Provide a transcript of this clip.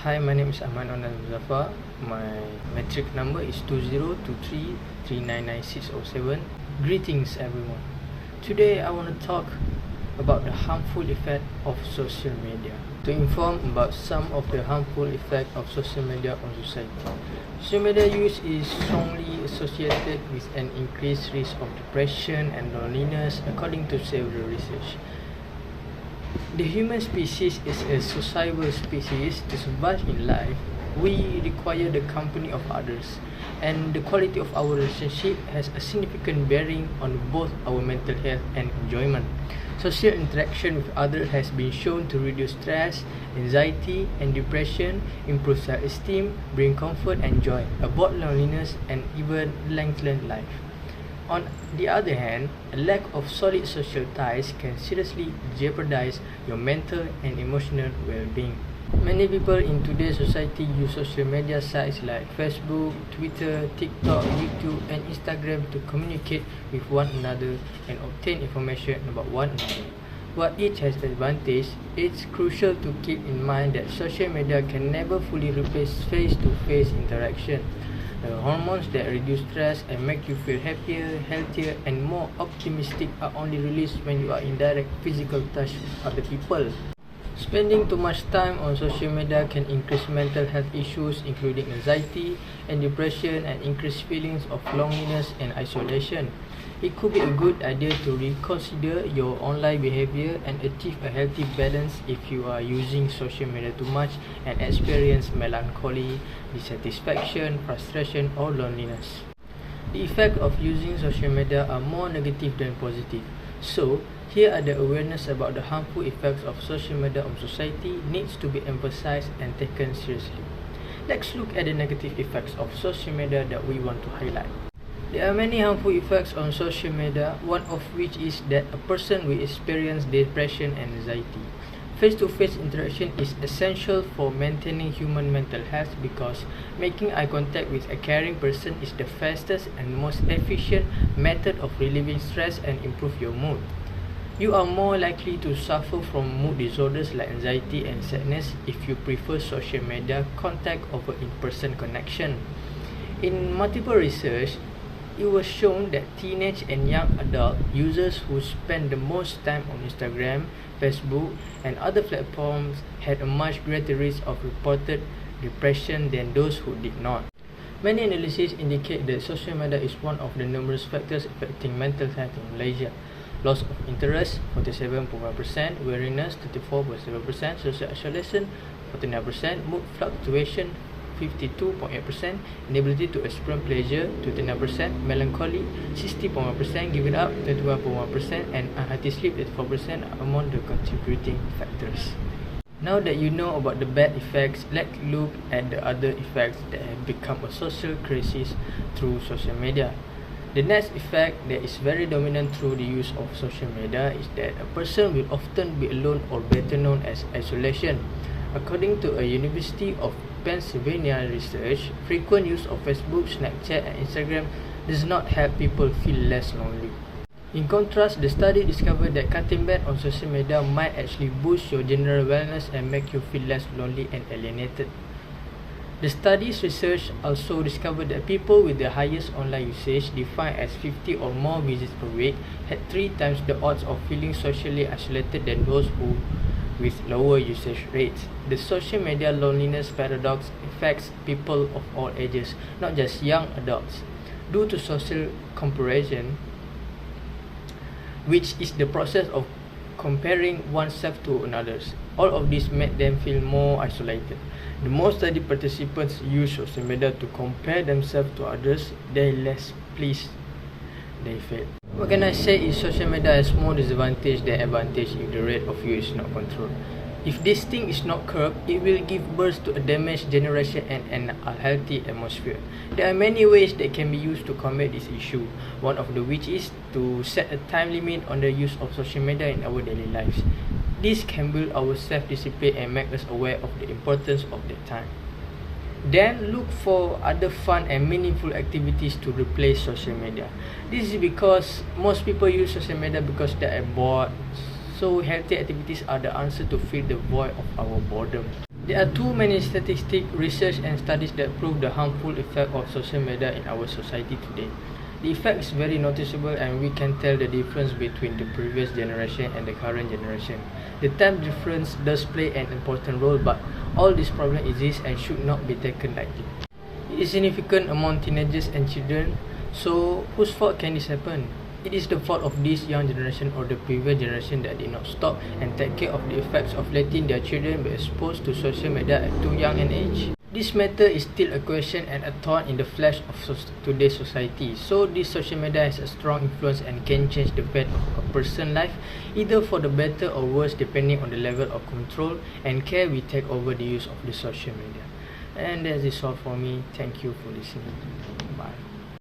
Hi, my name is Ahmad Onan Muzaffar. My metric number is 2023399607. Greetings, everyone. Today, I want to talk about the harmful effect of social media. To inform about some of the harmful effect of social media on society. Social media use is strongly associated with an increased risk of depression and loneliness, according to several research. The human species is a sociable species. To survive in life, we require the company of others, and the quality of our relationship has a significant bearing on both our mental health and enjoyment. Social interaction with others has been shown to reduce stress, anxiety, and depression, improve self-esteem, bring comfort and joy, avoid loneliness, and even lengthen life. On the other hand, a lack of solid social ties can seriously jeopardize your mental and emotional well-being. Many people in today's society use social media sites like Facebook, Twitter, TikTok, YouTube, and Instagram to communicate with one another and obtain information about one another. While each has advantage, it's crucial to keep in mind that social media can never fully replace face-to-face interaction. The hormones that reduce stress and make you feel happier, healthier, and more optimistic are only released when you are in direct physical touch with other people. Spending too much time on social media can increase mental health issues including anxiety and depression, and increase feelings of loneliness and isolation. It could be a good idea to reconsider your online behavior and achieve a healthy balance if you are using social media too much and experience melancholy, dissatisfaction, frustration, or loneliness. The effects of using social media are more negative than positive. So, here are the awareness about the harmful effects of social media on society needs to be emphasized and taken seriously. Let's look at the negative effects of social media that we want to highlight. There are many harmful effects on social media, one of which is that a person will experience depression and anxiety. Face-to-face interaction is essential for maintaining human mental health because making eye contact with a caring person is the fastest and most efficient method of relieving stress and improve your mood. You are more likely to suffer from mood disorders like anxiety and sadness if you prefer social media contact over in-person connection. In multiple research, it was shown that teenage and young adult users who spend the most time on Instagram, Facebook, and other platforms had a much greater risk of reported depression than those who did not. Many analyses indicate that social media is one of the numerous factors affecting mental health in Malaysia. Loss of interest 47.1%, weariness 34.7%, social isolation 49%, mood fluctuation 52.8%, inability to experience pleasure 29%, melancholy 60.1%, giving up 21.1%, and unhealthy sleep 34% are among the contributing factors. Now that you know about the bad effects, let's look at the other effects that have become a social crisis through social media. The next effect that is very dominant through the use of social media is that a person will often be alone, or better known as isolation. According to a University of Pennsylvania research, frequent use of Facebook, Snapchat, and Instagram does not help people feel less lonely. In contrast, the study discovered that cutting back on social media might actually boost your general wellness and make you feel less lonely and alienated. The study's research also discovered that people with the highest online usage, defined as 50 or more visits per week, had 3 times the odds of feeling socially isolated than those who with lower usage rates. The social media loneliness paradox affects people of all ages, not just young adults. Due to social comparison, which is the process of comparing oneself to another's, all of this made them feel more isolated. The more study participants use social media to compare themselves to others, the less pleased they felt. What can I say is social media has more disadvantage than advantage if the rate of use is not controlled. If this thing is not curbed, it will give birth to a damaged generation and an unhealthy atmosphere. There are many ways that can be used to combat this issue, one of the which is to set a time limit on the use of social media in our daily lives. This can build our self-discipline and make us aware of the importance of that time. Then look for other fun and meaningful activities to replace social media. This is because most people use social media because they are bored. So healthy activities are the answer to fill the void of our boredom. There are too many statistics, research and studies that prove the harmful effect of social media in our society today. The effect is very noticeable and we can tell the difference between the previous generation and the current generation. The time difference does play an important role, but all these problems exist and should not be taken lightly. It is significant among teenagers and children, so whose fault can this happen? It is the fault of this young generation or the previous generation that did not stop and take care of the effects of letting their children be exposed to social media at too young an age. This matter is still a question and a thorn in the flesh of today's society. So this social media has a strong influence and can change the fate of a person's life, either for the better or worse depending on the level of control and care we take over the use of the social media. And that is all for me. Thank you for listening.